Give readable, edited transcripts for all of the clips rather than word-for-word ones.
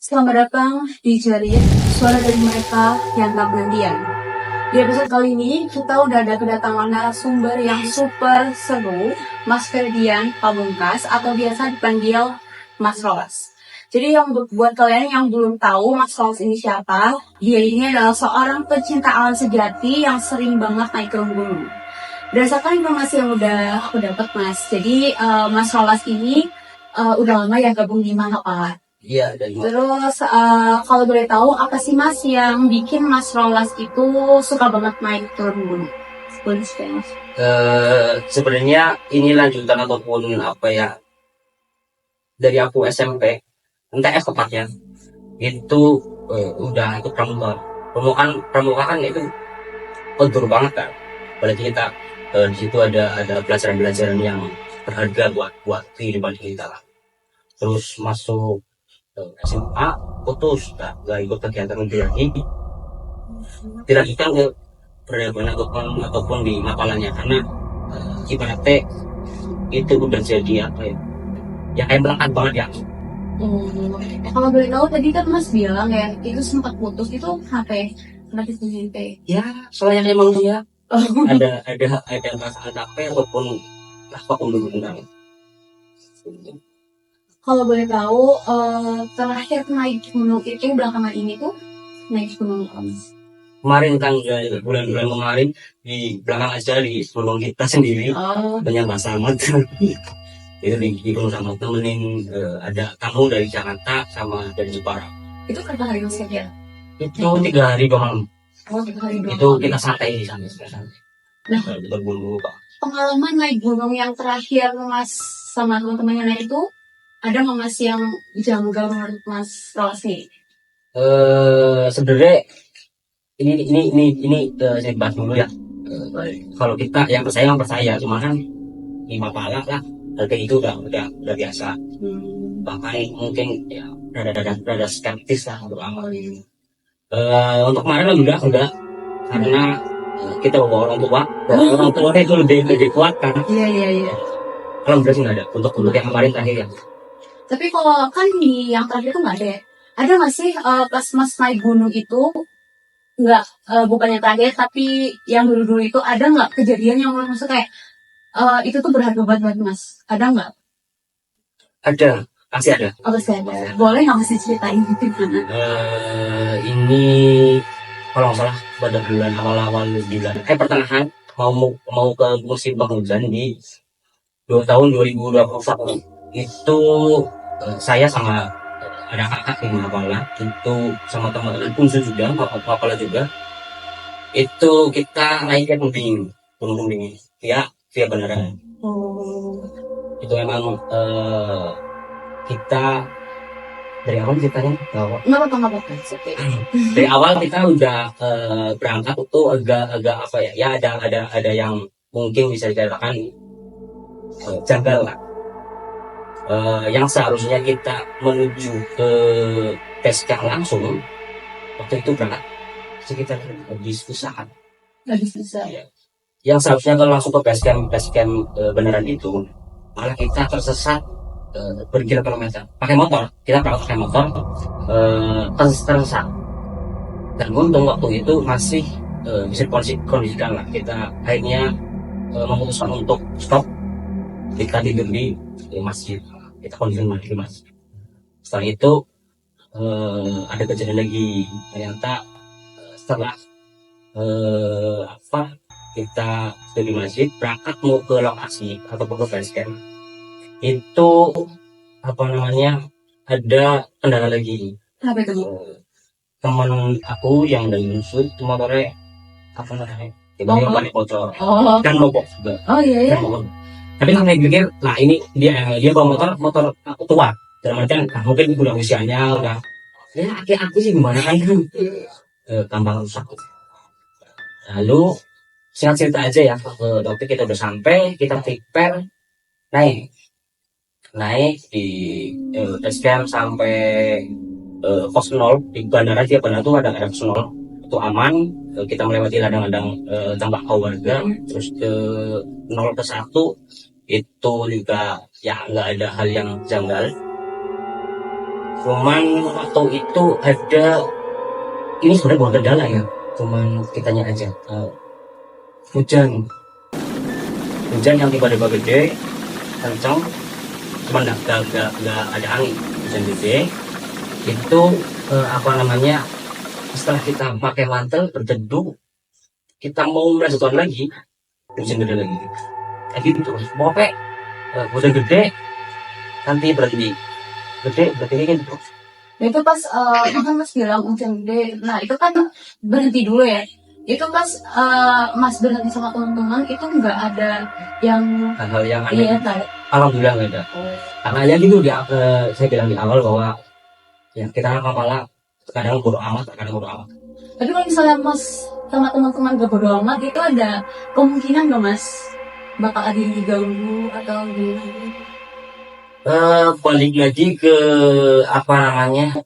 Selamat datang di Jerit, suara dari mereka yang tak penantian. Di episode kali ini, kita udah ada kedatangan narasumber yang super seru, Mas Ferdian Pamungkas, atau biasa dipanggil Mas Rolas. Jadi buat kalian yang belum tahu Mas Rolas ini siapa, dia ini adalah seorang pecinta alam sejati yang sering banget naik ke gunung. Berdasarkan informasi yang udah aku dapat Mas, jadi Mas Rolas ini udah lama ya gabung di Mahapala. Iya, dari Terus kalau boleh tahu apa sih Mas yang bikin Mas Rolas itu suka banget main turun gunung? Boleh cerita Mas? sebenarnya ini lanjutan ataupun apa ya, dari aku SMP MTS tepatnya itu udah ikut pramuka. Pramuka kan itu kotor banget kan. Berarti kita di situ ada pelajaran-pelajaran yang berharga buat kehidupan kita lah. Terus masuk SMA putus, gak ikut kegiatan itu lagi. Dilanjutkan ke peradaban ataupun di mapalanya karena ibaratnya itu udah jadi apa ya, yang kayak berangkat banget ya. Kalau boleh tahu tadi kan Mas bilang ya itu sempat putus itu apa ya? Kenapa SMP? Ya soalnya emang dia ada perasaan capek ataupun apapun dulu tentang. Kalau boleh tahu terakhir naik gunung itu belakangan ini tuh naik gunung apa Mas? Kemarin kan bulan-bulan kemarin di belakang aja di gunung kita sendiri banyak Samat itu di gunung Samat temenin ada tamu dari Jakarta sama dari Jepara. Itu berapa hari Mas ya? Itu 3 hari 2 malam. 3 hari doang. Itu kita santai di sana. Nah, berburu Pak. pengalaman naik gunung yang terakhir Mas sama teman-temannya naik itu ada nggak Mas yang janggal menurut Mas Rolas nih? Sebenarnya ini saya bahas dulu ya. Kalau kita yang percaya, cuma kan di Mapala lah harga itu udah biasa. Bahkan mungkin ya rada skeptis lah untuk awal ini. Untuk kemarin udah karena kita bawa orang tua itu lebih kuat kan. Iya. Kalau berarti nggak ada untuk yang kemarin terakhir ya. Tapi kalau kan di yang terakhir itu nggak ada ya? Ada nggak sih pas Mas naik gunung itu nggak bukan yang terakhir tapi yang dulu itu ada nggak kejadian yang menurut Mas kayak itu tuh berharga banget Mas? Ada nggak? Ada, pasti ada. Oh, pasti ada. Boleh nggak Mas ceritain gitu gimana? Ini kalau nggak salah pada bulan awal bulan pertengahan mau ke musim penghujan di tahun 2021 itu saya sama ada kakak di Mapala itu sama teman-teman Punsu juga Mapala juga itu kita naik ke Gunung Tembing via beneran. Itu emang kita dari awal ceritanya nggak apa-apa. Dari awal kita udah berangkat itu agak apa ya ada yang mungkin bisa dikatakan janggal lah. Yang seharusnya kita menuju ke base camp langsung waktu itu berangkat sekitar habis saat ya. Yang seharusnya kalau langsung ke base camp beneran itu malah kita tersesat berkilo-kilometer pakai motor, kita berangkat pakai motor tersesat dan untung waktu itu masih bisa kondisikan lah. Kita akhirnya memutuskan untuk stop, kita tidur di masjid, kita kondisikan di masjid. Setelah itu ada kejadian lagi, ternyata setelah kita dari masjid berangkat mau ke lokasi atau ke base camp itu ada kendala lagi. Apa itu? Teman aku yang dari Yusuf itu motornya tiba-tiba balik bocor dan mogok juga. Iya. Tapi saya pikir nah ini dia bawa motor tua dalam artian mungkin udah usianya udah ya kayak aku sih gimana kan gampang rusak. Lalu singkat cerita aja ya, waktu kita udah sampai, kita prepare naik di base camp sampai pos 0 di bandara. Dia bandara tuh ada pos 0 itu aman. Kita melewati ladang-ladang tambak warga, terus ke 0 ke 1 itu juga ya nggak ada hal yang janggal. Cuman waktu itu ada, ini sebenarnya bukan kendala ya, cuman kitanya aja. Hujan hujan yang tiba-tiba gede, kencang, cuman nggak ada angin. Hujan gede itu apa namanya, setelah kita pakai mantel berteduh, kita mau melanjutkan lagi, hujan gede lagi kayak gitu terus. Pokoknya hujan gede nanti berhenti, gede berhenti kayak gitu. Nah, itu pas kan Mas bilang hujan gede. Nah, itu kan berhenti dulu ya. Itu pas Mas berhenti sama teman-teman itu nggak ada yang Hal-hal yang aneh, iya kan? alhamdulillah nggak ada. Karena ya gitu dia, saya bilang di awal bahwa ya kita malah kadang bodo amat, kadang bodo amat. Tapi kalau misalnya Mas sama teman-teman gak bodo amat itu ada kemungkinan nggak Mas bakal ada yang diganggu atau gimana? Balik lagi ke apa namanya,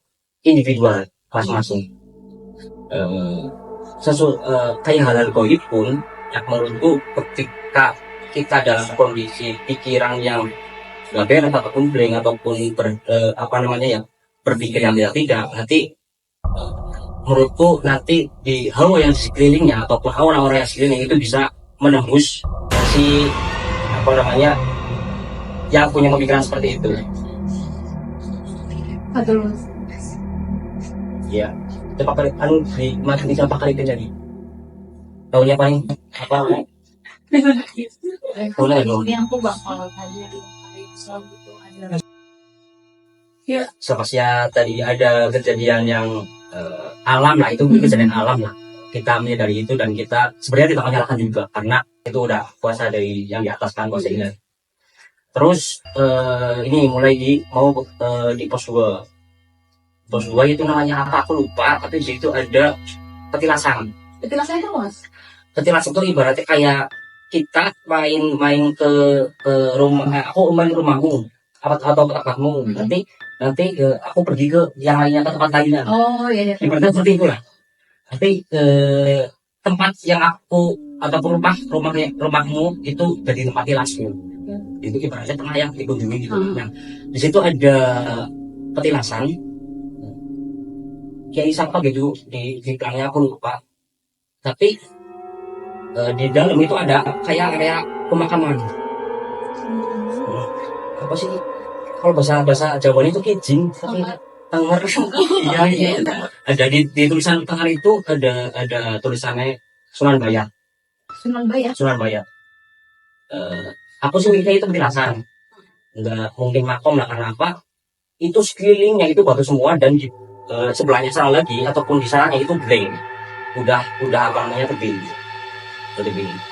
individual masing-masing. Eh, kayak hal-hal goib pun yang menurutku ketika kita dalam kondisi pikiran yang gak beres ataupun blank ataupun apa namanya ya, berpikir yang tidak, nanti menurutku nanti di hawa yang di sekelilingnya ataupun hawa orang-orang yang sekeliling itu bisa menembus si apa namanya yang punya pemikiran seperti itu. Betul Mas. Ya, cepat kali anu di mati siapa kali terjadi. Tahunya paling apa? Boleh dong. Yang aku bakal tanya soal itu ada. Ya, Sepasnya tadi ada kejadian yang alam lah, itu kejadian alam lah. Kita menyadari itu dan kita sebenarnya tidak menyalahkan juga karena itu udah kuasa dari yang di atas kan, kuasa ini. Terus ini mulai di pos 2. Pos 2 itu namanya apa aku lupa, tapi di situ ada petilasan. petilasan itu Mas. Petilasan itu ibaratnya kayak kita main ke rumah, aku main ke rumahmu atau ke tempatmu, nanti aku pergi ke yang lainnya, ke tempat lainnya. Oh iya. Ibaratnya seperti itulah. Nanti tempat yang aku ataupun rumahmu itu jadi tempat tilasmu. Itu ibaratnya tanah yang dikunjungi gitu. Nah, di situ ada petilasan. Kiai siapa gitu di belakangnya aku lupa. Tapi di dalam itu ada kayak area pemakaman. Apa sih? Kalau bahasa Jawa itu kijing, tapi Tengger. Iya. Ada di tulisan Tengger itu ada tulisannya Sunan Bayat. Sunan Bayat. Sunan Bayat. Aku sih mikirnya itu petilasan. Enggak mungkin makom lah, karena apa? Itu sekelilingnya itu batu semua dan di sebelahnya sana lagi ataupun di sananya itu blank. Udah apa namanya, tebing.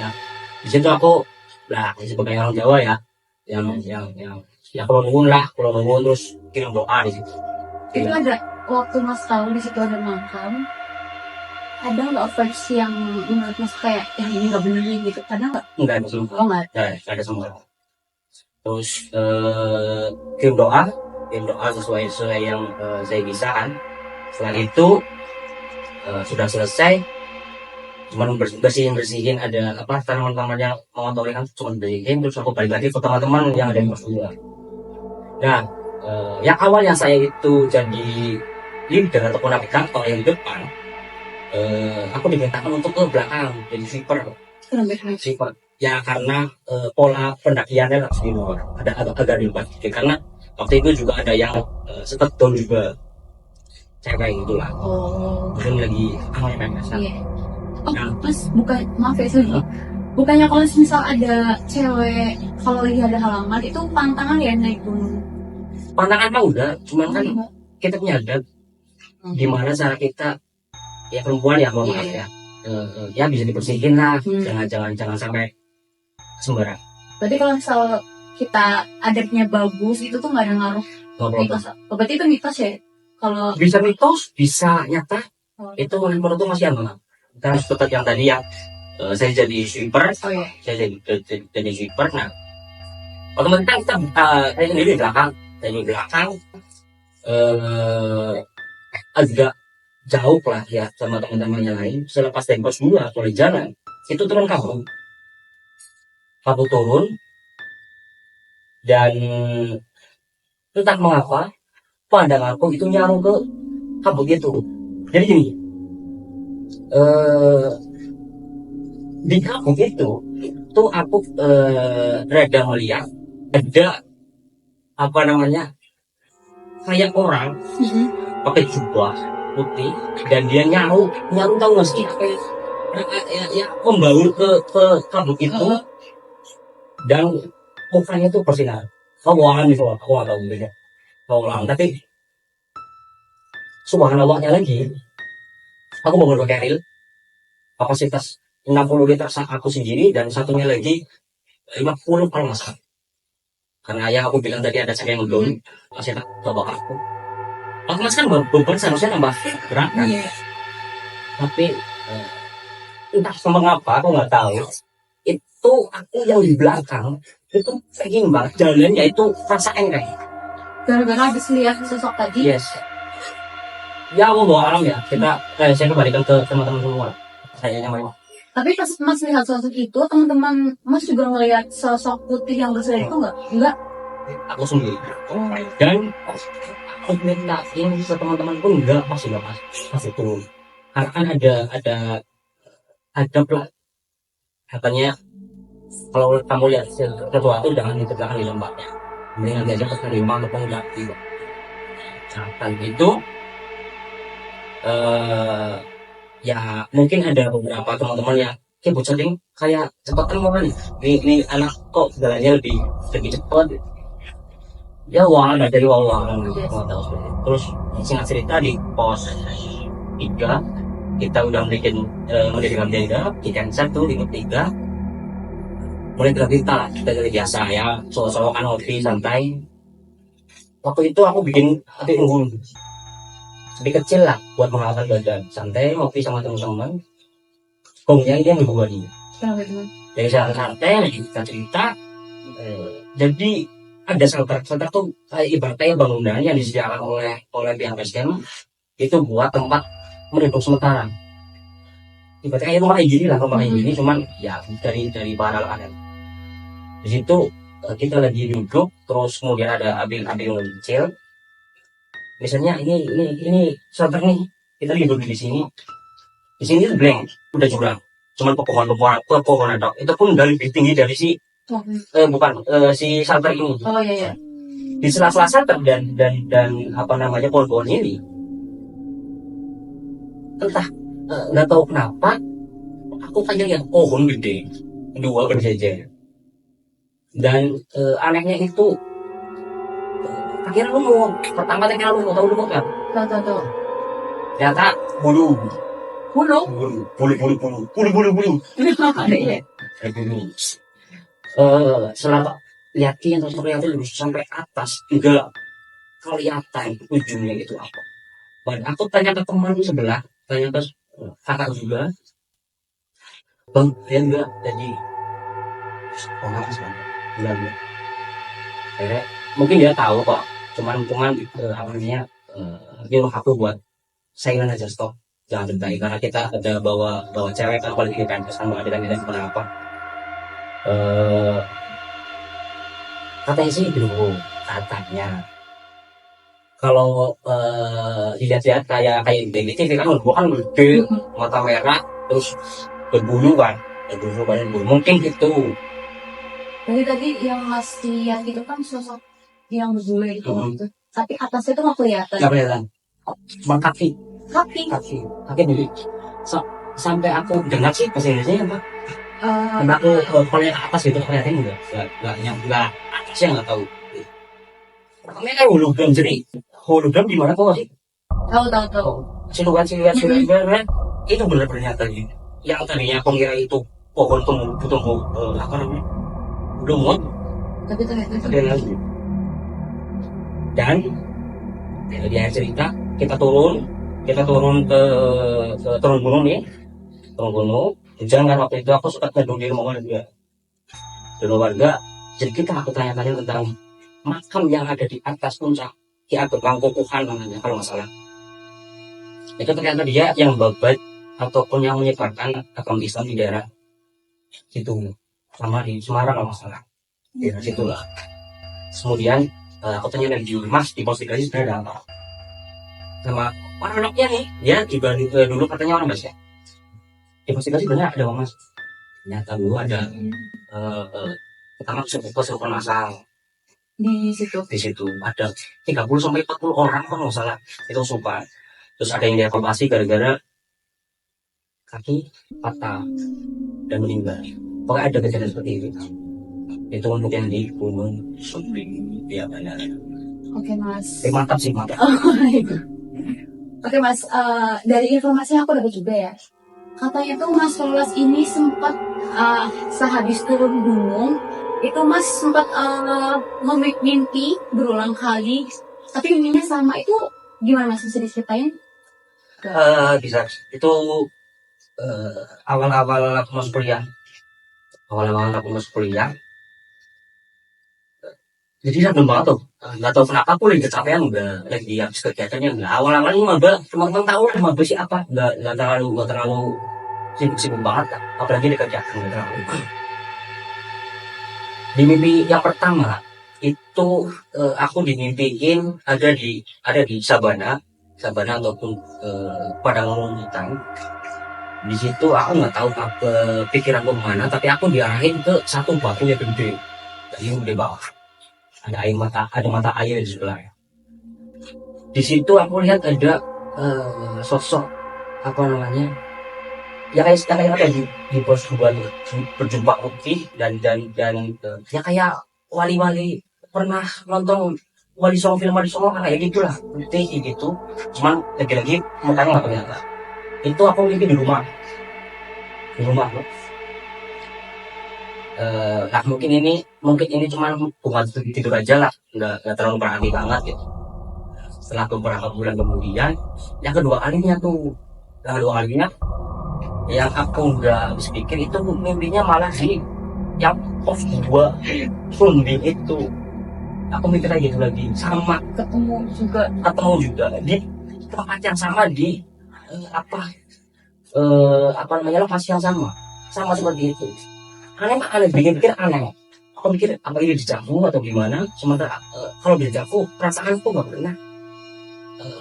Nah, di situ aku lah sebagai orang Jawa ya, yang ya kalau nungguin terus kirim doa di situ. Itu ada waktu Mas tahu di situ ada makam. Ada nggak versi yang menurut Mas kayak yang ini nggak bener nih gitu? Ada nggak? Enggak ada semua. Oh nggak. Enggak ada semua. Terus kirim doa sesuai yang saya bisa kan. Setelah itu sudah selesai, cuman bersihin ada apa, tanaman yang mengotori kan, cuman bersihin, terus aku balik lagi ke teman-teman yang ada di pos 2. Nah, yang awalnya saya itu jadi leader ataupun navigator yang di depan, aku dimintakan untuk ke belakang jadi sweeper. Ya karena pola pendakiannya ada agak ribet, karena waktu itu juga ada yang step down juga, cewek gitulah. Mungkin lagi PMS. Iya. Oh, Mas, maaf ya, sorry. Bukannya kalau misal ada cewek kalau lagi ada halaman itu pantangan ya naik gunung? Pantangan mah udah, cuman kan kita punya adat gimana cara kita, ya perempuan ya, mohon maaf ya, ya bisa dibersihin lah, jangan sampai sembarang. Berarti kalau misal kita adatnya bagus itu tuh nggak ada ngaruh mitos. Berarti itu mitos ya? Kalau bisa mitos, bisa nyata, itu menurut masih aman. Karena seperti yang tadi ya, saya jadi sweeper, saya jadi sweeper. Nah, otomatis kita saya sendiri di belakang, agak jauh lah ya sama teman-teman yang lain. Selepas tempos dulu kalau di jalan itu turun kabut turun, dan entah mengapa pandanganku itu nyaru ke kabut itu. Jadi gini, eh, di kabut itu aku rada melihat ada apa namanya kayak orang pakai jubah putih dan dia nyaru tahu nggak sih kayak ya membaur ke kabut itu dan mukanya itu bersinar. Kawalan gitu, aku nggak tahu beda. Kawalan, tapi subhanallahnya lagi, aku mau pakai reel kapasitas 60 liter aku sendiri dan satunya lagi 50 kalau nggak salah. Karena ayah aku bilang tadi ada saya yang belum masih tak coba aku. Aku mas kan beban seharusnya tambah berat kan. Tapi entah mengapa aku nggak tahu. Itu aku yang di belakang itu pengen banget jalannya itu rasain kayak. Gara-gara habis lihat sosok tadi. Yes. Ya aku bawa alam ya. Saya kembalikan ke teman-teman semua. Saya yang main. Tapi pas Mas lihat sosok itu, teman-teman Mas juga ngelihat sosok putih yang bersinar itu nggak? Enggak. Aku sendiri. Dan aku mintain ke teman-teman pun enggak pas itu. Karena kan ada katanya kalau kamu lihat sesuatu jangan ditegakkan di lembabnya. Mendingan diajak ke terima ataupun enggak. Dan itu ya mungkin ada beberapa teman-teman yang kayak bocah kayak cepetan mau nih ini anak kok jalannya lebih cepat ya uang ada dari uang terus singkat cerita di pos 3 kita udah mendirikan tenda di cancel tuh di pos 3 mulai kita lah kita dari biasa ya soal-soal ngopi santai waktu itu aku bikin api unggun lebih kecil lah buat menghangatkan badan santai ngopi sama teman-teman kongnya ini yang gue nih dari santai kita cerita jadi ada shelter tuh kayak ibaratnya bangunan yang disediakan oleh pihak basecamp itu buat tempat menduduk sementara ibaratnya kayak rumah kayak gini cuman ya dari para anak di situ kita lagi duduk terus kemudian ada abil kecil misalnya ini shelter nih kita lagi duduk di sini blank udah jurang cuman pepohonan dok itu pun udah lebih tinggi dari si si shelter ini iya. di sela-sela shelter dan apa namanya pohon-pohon ini entah nggak tahu kenapa aku kayak lihat pohon gede dua berjejer dan anehnya itu akhirnya pertama kira lu mau tahu kan Tahu. ternyata bulu selama lihatin terus ternyata sampai atas enggak kelihatan ujungnya itu apa. Dan aku tanya ke teman sebelah, tanya ke kakak juga, bang, dia enggak jadi pengawas bang, enggak. Mungkin dia tahu kok, cuman apa namanya, nyuruh aku buat saingan aja stop, jangan ceritain karena kita ada bawa cewek kan apalagi di pentas kan ada kita kenapa. Katanya sih dulu katanya kalau dilihat-lihat kayak di TV kan gua kan gede mata merah terus berbulu mungkin gitu Tadi yang Mas lihat itu kan sosok yang berbulu itu tapi atasnya itu nggak kelihatan cuma kaki jadi sampai aku dengar sih bahasa Indonesia apa aku kalau yang atas gitu kelihatan enggak atasnya nggak tahu ini kan hologram jadi hologram di mana kok sih tahu siluet itu benar-benar nyata gitu yang tadinya aku kira itu pohon tumbuh apa namanya lumut tapi ternyata ada lagi dan dia cerita kita turun ke turun gunung nih turun gunung hujan kan waktu itu aku suka ngedung di rumah warga jadi aku tanya-tanya tentang makam yang ada di atas puncak Ki Ageng Mangkukuhan namanya kalau nggak salah itu ternyata dia yang babat ataupun yang menyebarkan agama Islam di daerah situ sama di Semarang kalau nggak salah di daerah situlah kemudian aku tanya lagi, Mas di pos 3 ini sebenarnya ada apa sama anak-anaknya nih, ya juga dulu katanya orang Mas ya, di pos 3 sebenarnya ada Mas. Ternyata dulu ada pertama kesurupan masal di situ ada 30 sampai 40 orang kalau nggak salah itu sumpah. Terus ada yang dievakuasi gara-gara kaki patah dan meninggal. Pokoknya ada kejadian seperti itu untuk yang di Gunung Sumbing ya benar. Oke Mas. Mantap sih mantap. Oke Mas, dari informasi yang aku dapat juga ya, katanya tuh Mas Rolas ini sempat sehabis turun gunung itu Mas sempat mimpi berulang kali, tapi mimpinya sama itu gimana Mas, bisa diceritain? Bisa itu awal-awal aku masuk kuliah, jadi random banget tuh, nggak tahu kenapa aku lagi kecapean, udah lagi habis kegiatannya, nggak awal-awalnya maba teman-teman tahu lah maba sih apa, nggak terlalu sibuk banget lah. Apalagi di kegiatan nggak terlalu. Di mimpi yang pertama itu aku dimimpiin ada di sabana ataupun padang hutan. Di situ aku nggak tahu apa pikiranku kemana, tapi aku diarahin ke satu batu yang gede, yang gede banget. Ada mata air di sebelahnya. Di situ aku lihat ada sosok apa namanya, ya kayak ada di pos 2 berjumpa putih dan ya kayak wali-wali pernah nonton Wali Songo, film Wali Songo kayak gitulah, putih gitu, cuman lagi-lagi mukanya nggak kelihatan. Itu aku mimpi di rumah loh. Nah mungkin ini cuman bukan tidur aja lah, nggak terlalu berarti banget gitu. Setelah beberapa bulan kemudian, yang kedua kalinya yang aku nggak habis pikir itu mimpinya malah sih yang pos 2 Sumbing itu. Aku mikir kayak gitu lagi, sama ketemu juga di tempat yang sama, di apa namanya, lokasi yang sama seperti itu. Aneh pikir aneh. Aku mikir apa ini dejavu atau gimana, sementara kalau dejavu perasaanku nggak pernah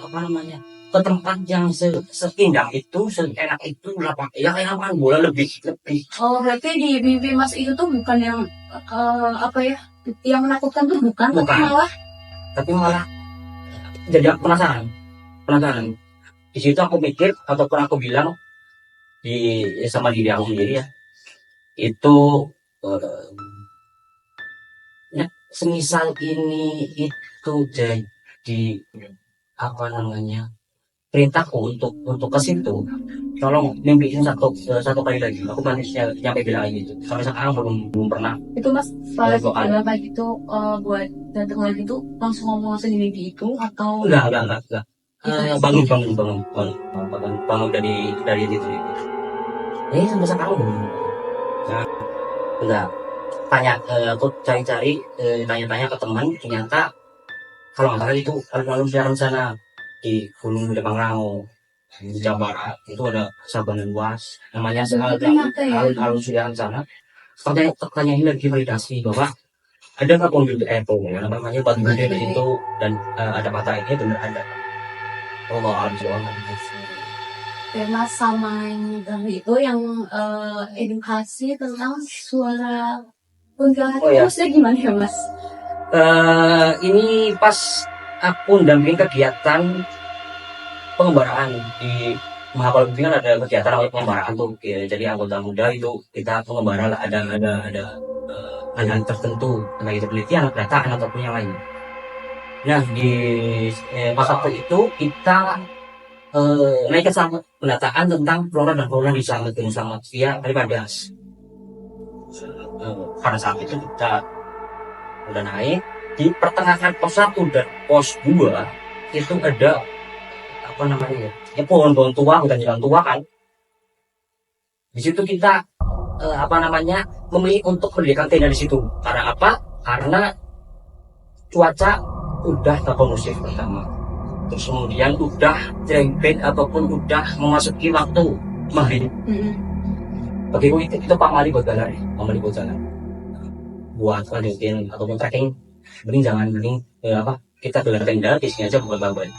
apa namanya ke tempat yang seindah itu, seenak itu, ya kayak lapangan bola lebih. Oh berarti di mimpi Mas itu tuh bukan yang apa ya, yang menakutkan tuh bukan. Tapi malah jadi aku penasaran. Di situ aku mikir ataupun aku bilang sama diri aku sendiri ya, itu ya, semisal ini itu jadi apa namanya perintahku untuk ke situ, tolong mimpiin satu kali lagi. Aku masih nyampe bilang gitu, sampai sekarang belum pernah. Itu Mas pas bilang kayak gitu buat datang lagi tuh langsung ngomong di mimpi itu atau enggak bangun dari itu. Ini sampai sekarang belum. Nah, enggak aku cari-cari, tanya-tanya ke teman, ternyata kalau nggak salah itu alun-alun sana di Gunung Lemangrango di Jawa Barat itu ada sabana luas namanya alun-alun Sudiran sana. Tanya ini lagi validasi bahwa ada nggak pohon namanya batu gede di situ, dan ada mata ini benar ada. Harus Mas sama itu yang edukasi tentang suara kuntilanak itu maksudnya gimana ya Mas? Ini pas aku dampingin kegiatan pengembaraan di Mahakal kan ada kegiatan pengembaraan tuh, jadi anggota muda itu kita pengembara lah, ada hal tertentu, entah itu penelitian, pendataan ataupun yang lain. Nah di pas waktu itu kita naik ke Slamet, pendataan tentang flora dan fauna di Slamet via Kalimandas. Pada saat itu kita udah naik di pertengahan pos 1 dan pos 2 itu ada apa namanya ya pohon-pohon tua, bukan jalan tua kan. Di situ kita apa namanya memilih untuk mendirikan tenda di situ. Karena apa? Karena cuaca udah tak kondusif pertama. Terus kemudian udah cerempet ataupun udah memasuki waktu maghrib. Bagiku itu pamali buat jalan buat lanjutin ataupun trekking mending jangan, mending kita gelar tenda di sini aja buat bangun.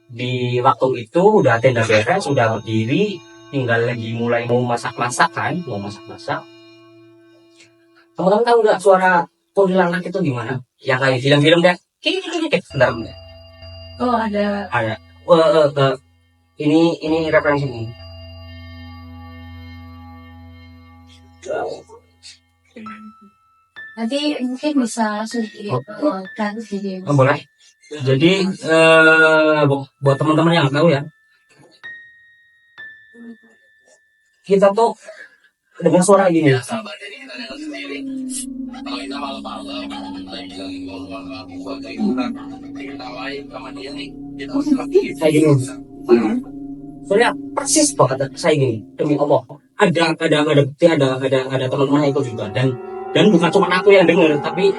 Di waktu itu udah tenda beres, udah berdiri, tinggal lagi mulai mau masak-masak kan, mau masak-masak. Teman-teman tahu nggak suara kuntilanak itu gimana? Yang kayak film-film deh. Bentar. Oh, ada. Ada. Ini referensi ini. Nanti mungkin bisa sedikit kan video. Boleh. Jadi buat teman-teman yang tahu ya, kita tuh dengan suara gini. Kayak gini. Soalnya persis banget saya gini, demi Allah. Ada bukti, ada teman-teman yang ikut juga, dan bukan cuma aku yang dengar, tapi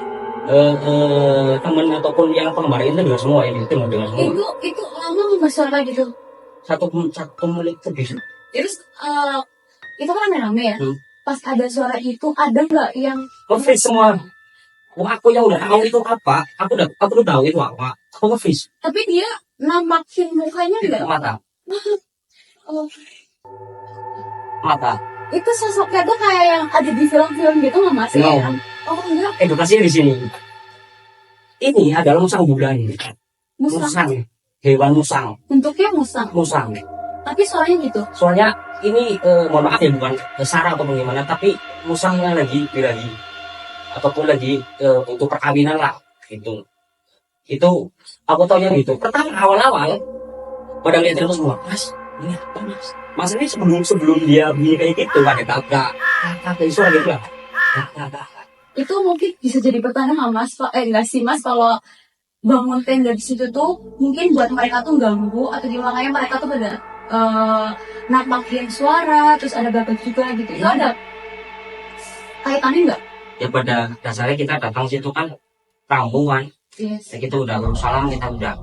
teman ataupun yang penggemar itu dengar semua, ini dengar semua. Itu lama nggak suara gitu? Satu menit lebih. Terus itu kan rame-rame ya. Pas ada suara itu, ada nggak yang nge-freeze semua? Wah, aku yang udah tahu itu apa, aku udah tahu itu apa, aku nge-freeze. Tapi dia namakin mukanya nggak? Mata. Oh. Mata. Itu sosoknya tuh kayak yang ada di film-film gitu nggak Mas? No. Oh enggak. Edukasinya di sini. Ini adalah musang bulan. Musang. Hewan musang. Bentuknya musang. Musang. Tapi suaranya gitu. Soalnya ini mohon maaf ya, bukan sara atau bagaimana, tapi musangnya lagi birahi ataupun lagi untuk perkawinan lah gitu. Itu aku tahu yang gitu. Pertama awal-awal pada lihat itu semua, Mas, ini apa Mas? Mas ini sebelum dia bunyi kayak gitu ada kakak suara gitu lah. Itu mungkin bisa jadi pertanyaan Mas, enggak sih Mas, kalau bangun tenda di situ tuh mungkin buat mereka tuh ganggu atau gimana ya, mereka tuh pada nampakin suara, terus ada babat juga gitu. Itu ada kaitannya enggak? Ya pada dasarnya kita datang situ kan kampungan. Yes. Ya, kita udah berusaha, kita udah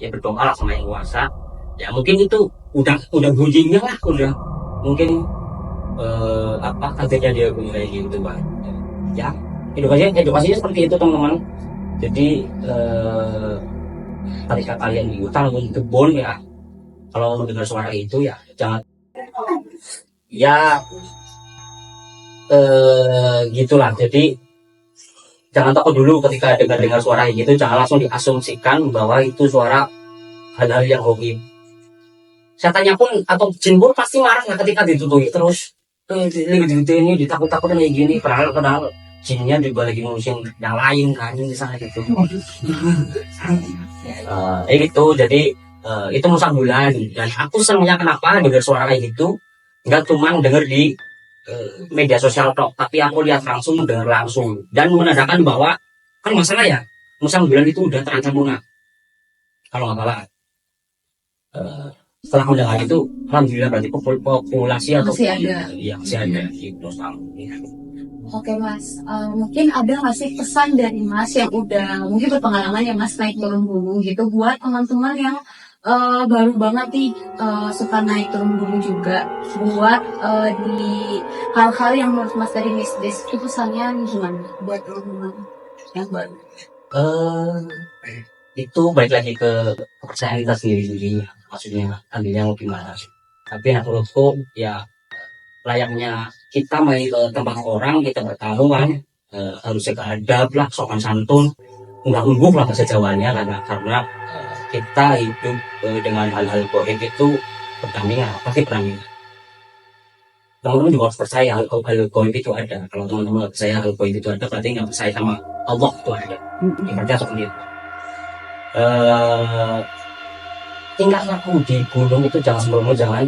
ya berdoa lah sama yang kuasa. Ya mungkin itu udah bunyinya lah, udah mungkin kagetnya dia bunyi kayak gitu Pak. Ya edukasinya seperti itu teman-teman. Jadi ketika kalian di hutan atau di kebun ya, kalau mendengar suara itu ya jangan gitulah. Jadi jangan takut dulu ketika dengar suara gitu, jangan langsung diasumsikan bahwa itu suara hal-hal yang hobi. Setannya pun atau jin pun pasti marah lah ketika ditutupi terus. Ini ditakut-takutin kayak gini, padahal jinnya juga lagi ngurusin yang lain kan di sana gitu. Gitu. Jadi itu musang bulan, dan aku senangnya kenapa dengar suara kayak gitu, nggak cuma dengar di media sosial tok, tapi aku lihat langsung, dengar langsung, dan menandakan bahwa kan masalah ya, musang bulan itu udah terancam punah kalau nggak salah. Setelah mendengar itu, alhamdulillah berarti populasi atau masih ada. Iya, masih ada gitu. Oke Mas, mungkin ada nggak sih pesan dari Mas yang udah mungkin berpengalaman ya Mas naik turun gunung gitu, buat teman-teman yang baru banget nih suka naik turun gunung juga, buat di hal-hal yang menurut Mas dari mistis itu pesannya gimana buat teman-teman yang baru? Itu balik lagi ke kepercayaan kita sendiri, maksudnya ambilnya mau gimana. Tapi menurutku ya layaknya kita main ke tempat orang, kita bertamu kan, harusnya keadab lah, sopan santun, unggah-ungguh lah bahasa Jawanya, karena kita hidup dengan hal-hal goib itu berdampingan, pasti berdampingan. Teman-teman juga harus percaya hal goib itu ada. Kalau teman-teman percaya hal goib itu ada, berarti nggak percaya sama Allah itu ada. Ibaratnya seperti itu. Tingkat laku di gunung itu jangan sembarangan.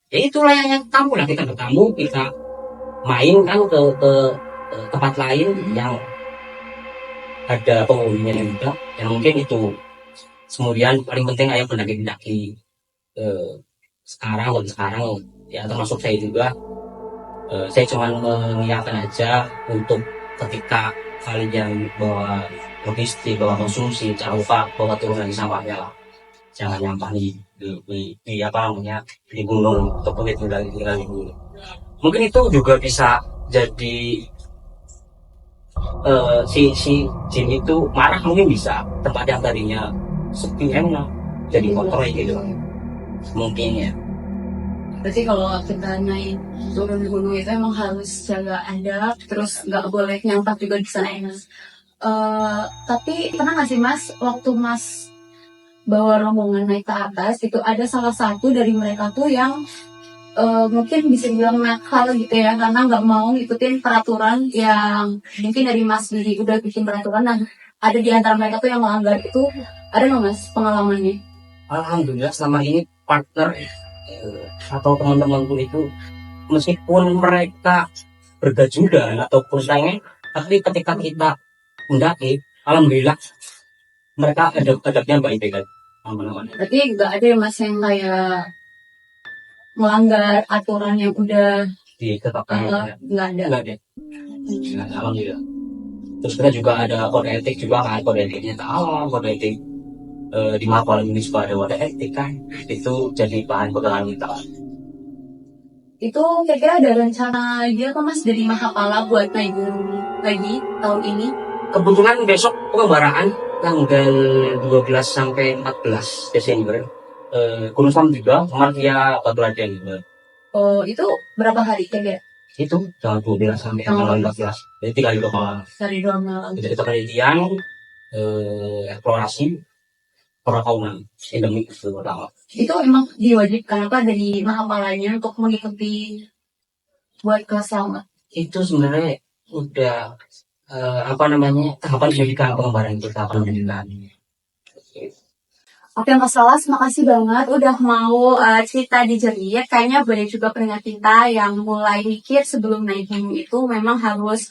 Ya itu layaknya tamu lah, kita bertamu, kita main kan ke tempat lain yang ada penghuninya juga, yang mungkin itu. Kemudian paling penting ayo pendaki sekarang ya, termasuk saya juga. Saya cuma mengingatkan aja untuk ketika kalian bawa logistik, bawa konsumsi, jangan lupa bawa turun lagi sampahnya lah. Jangan nyampah di gunung ataupun di gunung. Mungkin itu juga bisa jadi si jin itu marah, mungkin bisa tempat yang tadinya sepi enak jadi kotor gitu mungkin ya. Berarti kalau kita naik turun gunung itu emang harus jaga adab, terus nggak boleh nyampah juga di sana ya Mas. Tapi pernah nggak sih Mas, waktu Mas bawa rombongan naik ke atas, itu ada salah satu dari mereka tuh yang mungkin bisa dibilang nakal gitu ya, karena nggak mau ngikutin peraturan yang mungkin dari Mas Didi udah bikin peraturan, dan ada di antara mereka tuh yang melanggar itu. Ada nggak Mas pengalamannya? Alhamdulillah selama ini partner atau teman-temanku itu meskipun mereka bergajudan ataupun pengen, tapi ketika kita mendaki, alhamdulillah mereka adabnya baik-baik kan. Berarti nggak ada ya Mas yang kayak melanggar aturan yang udah Ditetapkan nggak ada. nggak deh. Alhamdulillah. Terus kita juga ada kode etik juga kan, kode etiknya tahu, kode etik di Mapol ini juga ada kode etik kan, itu jadi bahan pegangan kita. Itu kira-kira ada rencana dia kok Mas jadi Mahapala buat naik gunung lagi tahun ini? Kebetulan besok pengembaraan tanggal 12 sampai 14 Desember. Gunung Sam juga, Martia Batu Raden. Oh, itu berapa hari kira-kira? Itu tanggal 12 sampai tanggal 14. Jadi 3 hari doang. Hari 2 malam. Jadi itu penelitian, eksplorasi, perkaunan endemik itu pertama. Itu emang diwajibkan apa dari Mahapalanya untuk mengikuti buat kelas lama? Itu sebenarnya udah apa namanya, tahapan pendidikan pengembaraan itu, tahapan pendidikan. Oke Mas Salas, makasih banget udah mau cerita di Jerit. Kayaknya banyak juga pendengar kita yang mulai mikir sebelum naik gunung itu memang harus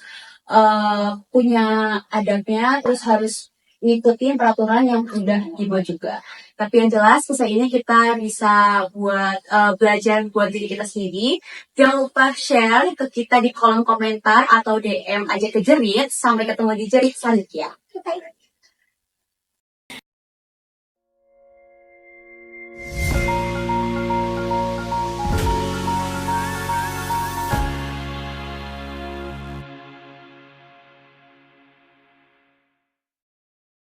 punya adabnya, terus harus ngikutin peraturan yang udah dibuat juga. Tapi yang jelas kisah ini kita bisa buat belajar buat diri kita sendiri. Jangan lupa share ke kita di kolom komentar atau DM aja ke Jerit. Sampai ketemu di Jerit selanjutnya. Bye.